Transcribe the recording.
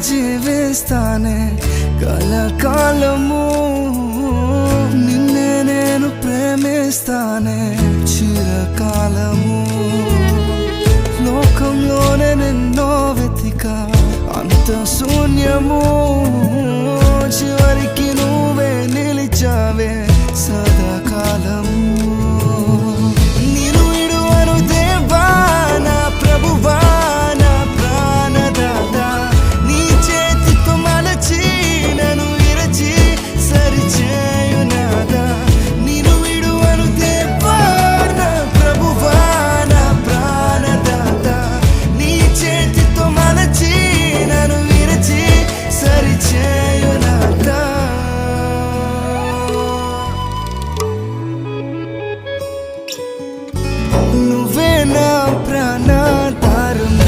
జీవిస్తానే కలకాలము నిన్నే నేను ప్రేమిస్తానే చిరకాలము లోకంలోనే నిన్నో వెతిక అంత శూన్యము